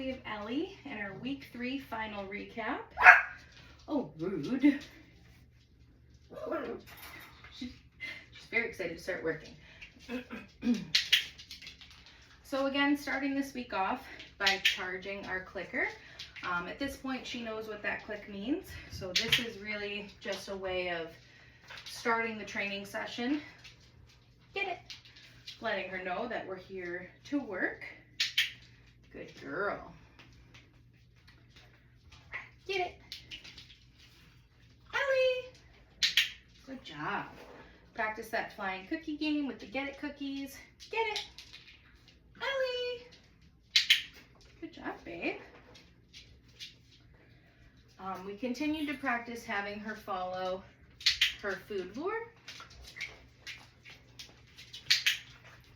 we have Ellie and our week 3 final recap. Oh, rude. She's very excited to start working. So again, starting this week off by charging our clicker. At this point, she knows what that click means. So this is really just a way of starting the training session. Get it? Letting her know that we're here to work. Good girl. Get it. Ellie. Good job. Practice that flying cookie game with the get it cookies. Get it. Ellie. Good job, babe. We continued to practice having her follow her food lure.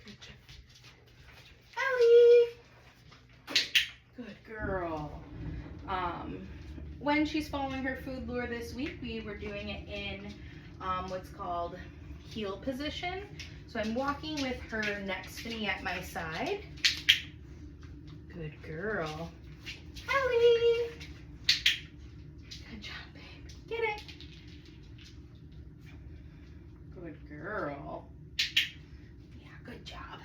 Good job. Ellie. Good girl. When she's following her food lure this week, we were doing it in what's called heel position. So I'm walking with her next to me at my side. Good girl. Ellie. Good job, babe. Get it. Good girl. Yeah, good job.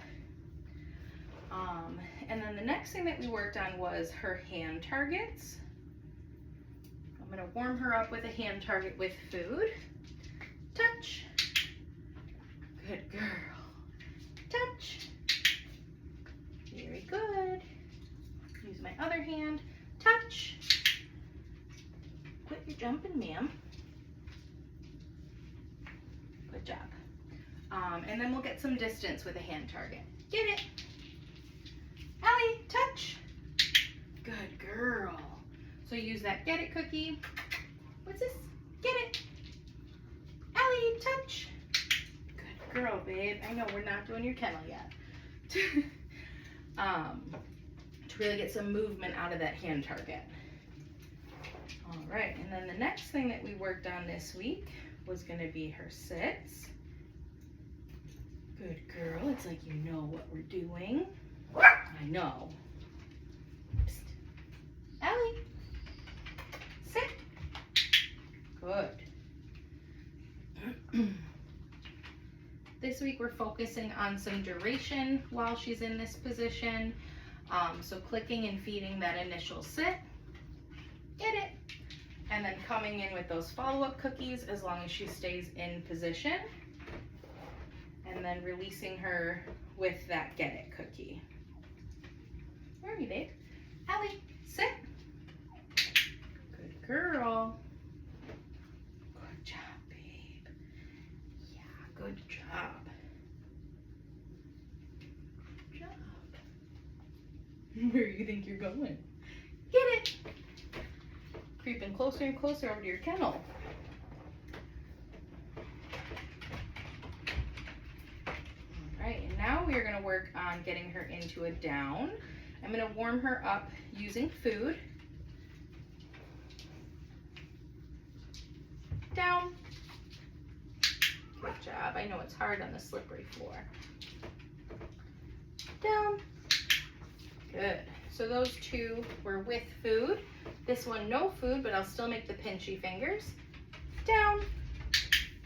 And then the next thing that we worked on was her hand targets. I'm going to warm her up with a hand target with food. Touch. Good girl. Touch. Very good. Use my other hand. Touch. Quit your jumping, ma'am. Good job. And then we'll get some distance with a hand target. Get it. Ellie, touch. Good girl. So use that get it cookie. What's this? Get it. Ellie, touch. Good girl, babe. I know we're not doing your kennel yet. To really get some movement out of that hand target. All right, and then the next thing that we worked on this week was going to be her sits. Good girl. It's like you know what we're doing. I know. Psst. Ellie. Sit. Good. This week we're focusing on some duration while she's in this position. So clicking and feeding that initial sit. Get it. And then coming in with those follow-up cookies as long as she stays in position. And then releasing her with that get it cookie. Where are you, babe? Ellie, sit. Good girl. Good job, babe. Yeah, good job. Good job. Where do you think you're going? Get it. Creeping closer and closer over to your kennel. All right, and now we are going to work on getting her into a down. I'm going to warm her up using food. Down. Good job. I know it's hard on the slippery floor. Down. Good. So those two were with food. This one, no food, but I'll still make the pinchy fingers. Down.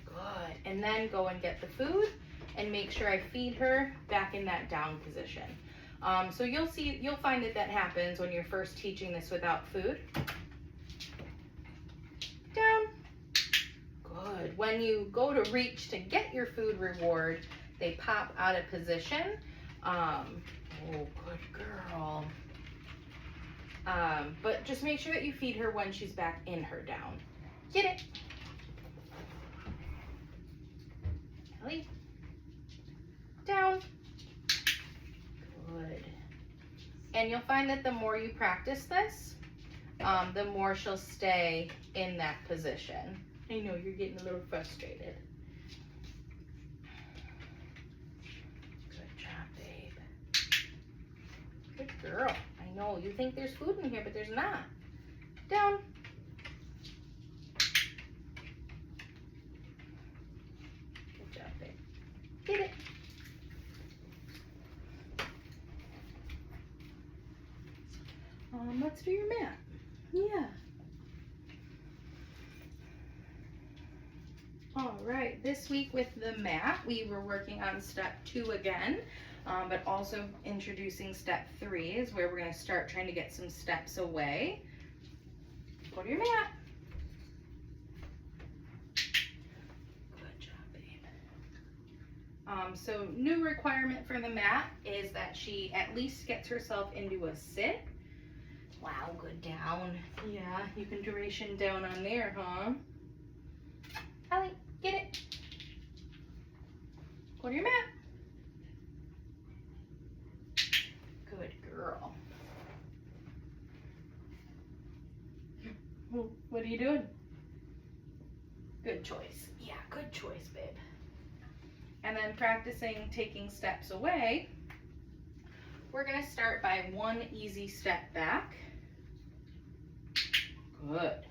Good. And then go and get the food and make sure I feed her back in that down position. So you'll find that happens when you're first teaching this without food. Down. Good. When you go to reach to get your food reward, they pop out of position. Oh, good girl. But just make sure that you feed her when she's back in her down. Get it. Ellie. Down. Good. And you'll find that the more you practice this, the more she'll stay in that position. I know you're getting a little frustrated. Good job, babe. Good girl. I know you think there's food in here, but there's not. Down. Good job, babe. Get it. Let's do your mat. Yeah. All right, this week with the mat, we were working on step 2 again, but also introducing step 3 is where we're going to start trying to get some steps away. Go to your mat. Good job, babe. So new requirement for the mat is that she at least gets herself into a sit. Wow, good down. Yeah, you can duration down on there, huh? Ellie, get it. Go to your mat. Good girl. What are you doing? Good choice. Yeah, good choice, babe. And then practicing taking steps away, we're going to start by one easy step back. Good.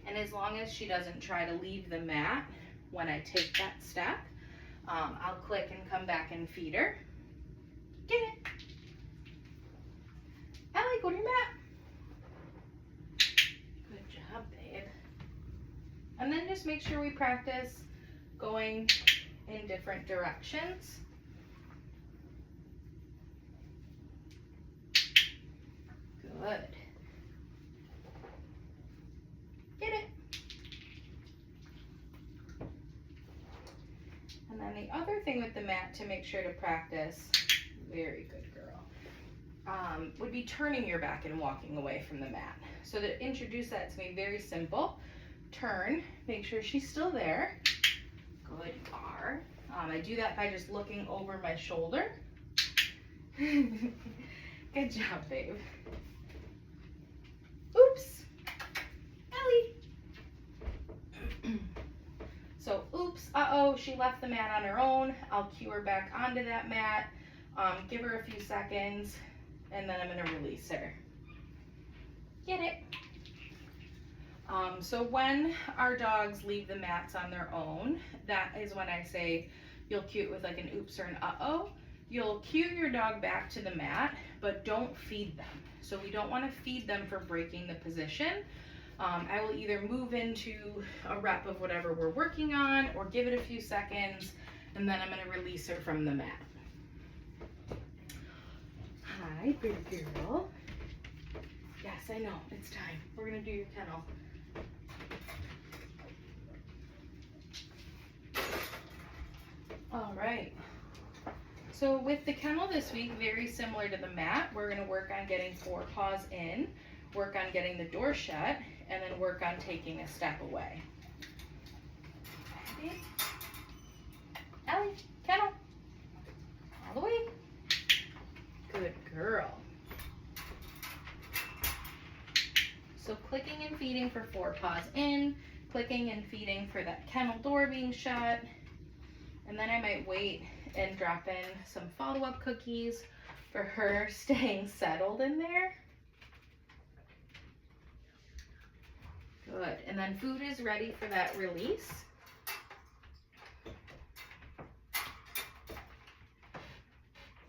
And as long as she doesn't try to leave the mat when I take that step, I'll click and come back and feed her. Get it. Ellie, go to your mat. Good job, babe. And then just make sure we practice going in different directions. Good. Get it. And then the other thing with the mat to make sure to practice, very good girl, would be turning your back and walking away from the mat. So to introduce that to me, very simple. Turn, make sure she's still there. Good bar. I do that by just looking over my shoulder. Good job, babe. Oops. Ellie. So, oops, uh-oh, she left the mat on her own. I'll cue her back onto that mat, give her a few seconds, and then I'm going to release her. Get it. So when our dogs leave the mats on their own, that is when I say you'll cue it with like an oops or an uh-oh. You'll cue your dog back to the mat, but don't feed them. So we don't want to feed them for breaking the position. I will either move into a rep of whatever we're working on or give it a few seconds, and then I'm going to release her from the mat. Hi, big girl. Yes, I know, it's time. We're going to do your kennel. All right. So with the kennel this week, very similar to the mat, we're going to work on getting forepaws in, work on getting the door shut, and then work on taking a step away. Ready? Ellie, kennel. All the way. Good girl. So clicking and feeding for forepaws in, clicking and feeding for that kennel door being shut, and then I might wait and drop in some follow-up cookies for her staying settled in there. Good, and then food is ready for that release.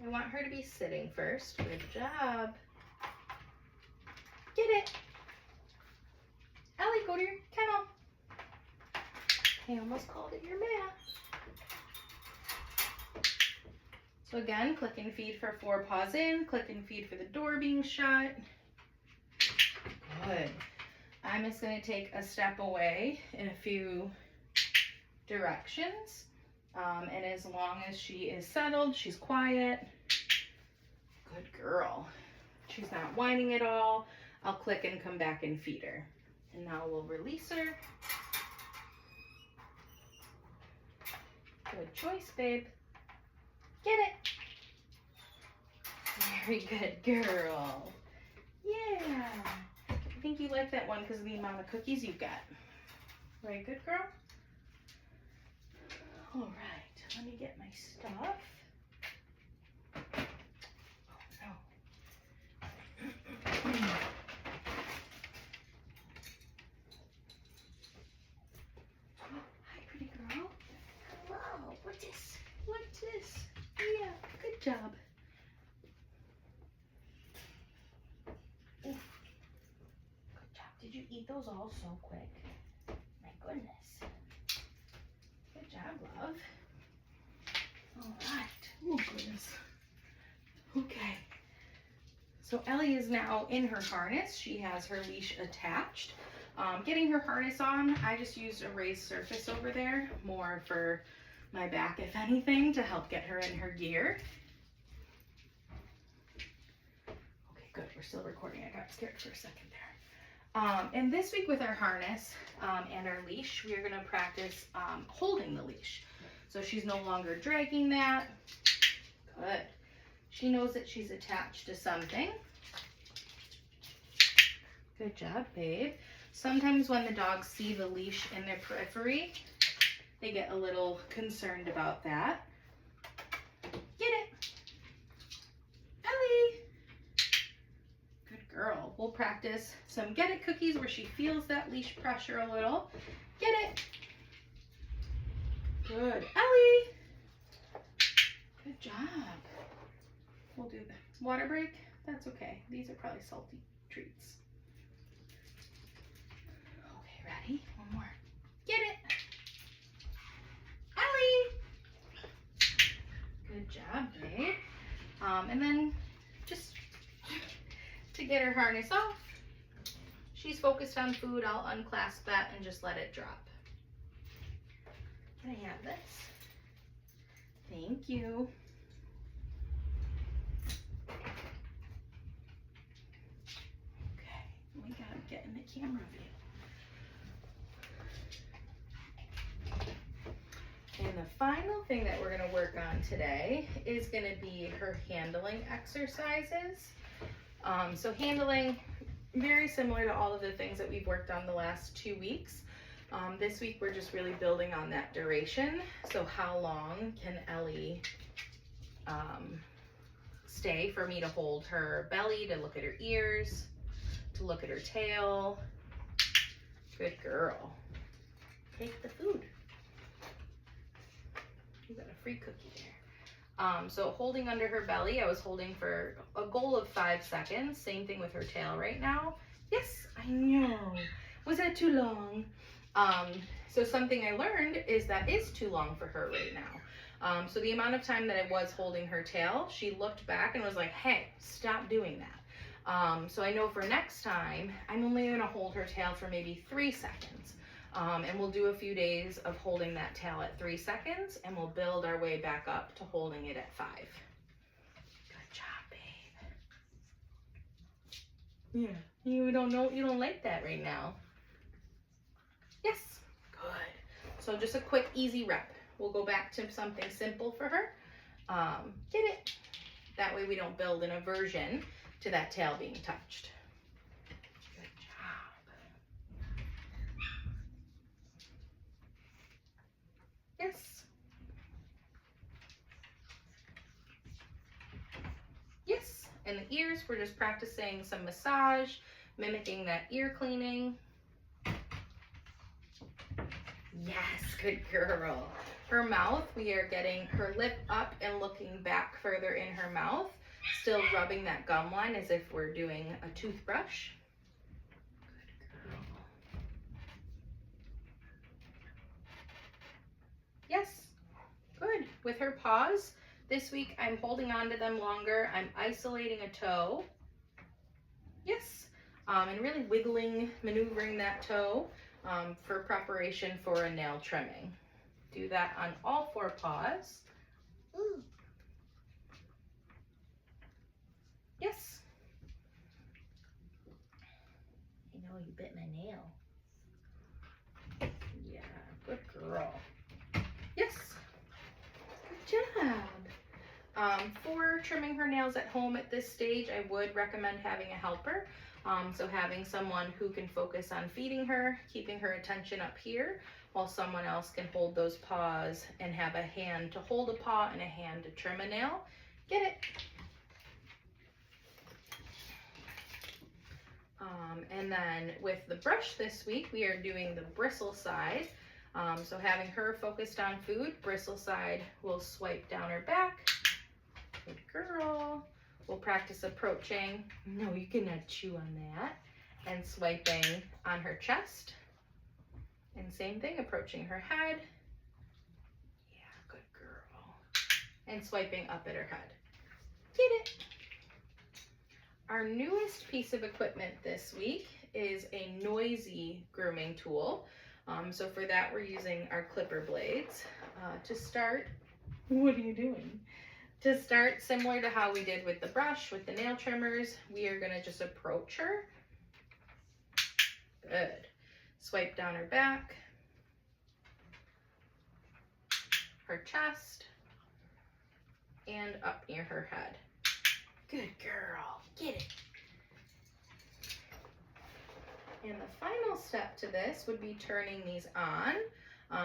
I want her to be sitting first. Good job. Get it. Ellie, go to your kennel. I almost called it your mat. So again, click and feed for forepaws in, click and feed for the door being shut. Good. I'm just going to take a step away in a few directions. And as long as she is settled, she's quiet. Good girl. She's not whining at all. I'll click and come back and feed her. And now we'll release her. Good choice, babe. Get it. Very good girl. Yeah. I think you like that one because of the amount of cookies you got. Very good, girl. All right, let me get my stuff. Oh, no. Hi, pretty girl. Hello. What's this? What's this? Yeah, good job. Oof, Did you eat those all so quick? My goodness. Good job, love. All right. Oh, goodness. Okay. So Ellie is now in her harness. She has her leash attached. Getting her harness on, I just used a raised surface over there, more for my back, if anything, to help get her in her gear. Okay, good. We're still recording. I got scared for a second there. And this week with our harness and our leash, we are going to practice holding the leash. So she's no longer dragging that. Good. She knows that she's attached to something. Good job, babe. Sometimes when the dogs see the leash in their periphery, they get a little concerned about that. Get it. Ellie. Good girl. We'll practice some get it cookies where she feels that leash pressure a little. Get it. Good. Ellie. Good job. We'll do the water break. That's okay. These are probably salty treats. Okay, ready? One more. Get it. Ellie. Good job, babe. And then just to get her harness off, she's focused on food. I'll unclasp that and just let it drop. Can I have this? Thank you. We gotta get in the camera view. And the final thing that we're gonna work on today is gonna be her handling exercises. So handling, very similar to all of the things that we've worked on the last 2 weeks. This week we're just really building on that duration. So how long can Ellie stay for me to hold her belly, to look at her ears, to look at her tail. Good girl. Take the food. You got a free cookie there. So holding under her belly, I was holding for a goal of 5 seconds. Same thing with her tail right now. Yes, I know. Was that too long? So something I learned is that is too long for her right now. So the amount of time that I was holding her tail, she looked back and was like, hey, stop doing that. So I know for next time, I'm only gonna hold her tail for maybe 3 seconds. And we'll do a few days of holding that tail at 3 seconds, and we'll build our way back up to holding it at 5. Good job, babe. Yeah, you don't like that right now. Yes, good. So just a quick, easy rep. We'll go back to something simple for her. Get it. That way we don't build an aversion to that tail being touched. Good job. Yes. Yes. And the ears, we're just practicing some massage, mimicking that ear cleaning. Yes, good girl. Her mouth, we are getting her lip up and looking back further in her mouth, still rubbing that gum line as if we're doing a toothbrush. Good girl. Yes, good. With her paws, this week I'm holding on to them longer. I'm isolating a toe. Yes, and really wiggling, maneuvering that toe for preparation for a nail trimming. Do that on all 4 paws. Ooh. Yes. I know you bit my nail. Yeah, good girl. Yes. Good job. For trimming her nails at home at this stage, I would recommend having a helper. So having someone who can focus on feeding her, keeping her attention up here, while someone else can hold those paws and have a hand to hold a paw and a hand to trim a nail. Get it? And then with the brush this week, we are doing the bristle side. So having her focused on food, bristle side will swipe down her back. Good girl. We'll practice approaching. No, you cannot chew on that. and swiping on her chest. And same thing, approaching her head. Yeah, good girl. And swiping up at her head. Get it. Our newest piece of equipment this week is a noisy grooming tool. So for that, we're using our clipper blades. To start, what are you doing? To start, similar to how we did with the brush, with the nail trimmers, we are gonna just approach her. Good. Swipe down her back, her chest, and up near her head. Good girl, get it. And the final step to this would be turning these on.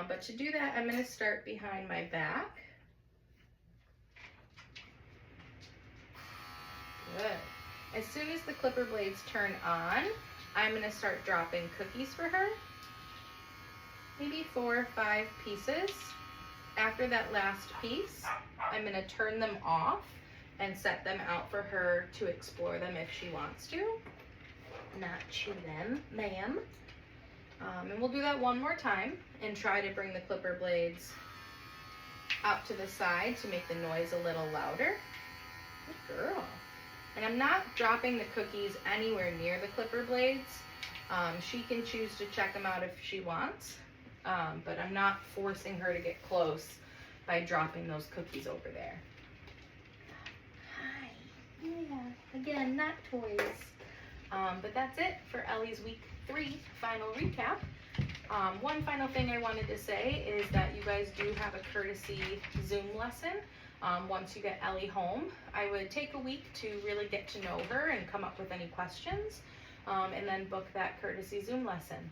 But to do that, I'm gonna start behind my back. Good. As soon as the clipper blades turn on, I'm gonna start dropping cookies for her. Maybe 4 or 5 pieces. After that last piece, I'm gonna turn them off and set them out for her to explore them if she wants to. Not chew them, ma'am. And we'll do that one more time and try to bring the clipper blades up to the side to make the noise a little louder. Good girl. And I'm not dropping the cookies anywhere near the clipper blades. She can choose to check them out if she wants, but I'm not forcing her to get close by dropping those cookies over there. Hi. Yeah, again, not toys. But that's it for Ellie's week 3 final recap. One final thing I wanted to say is that you guys do have a courtesy Zoom lesson. Once you get Ellie home, I would take a week to really get to know her and come up with any questions, and then book that courtesy Zoom lesson.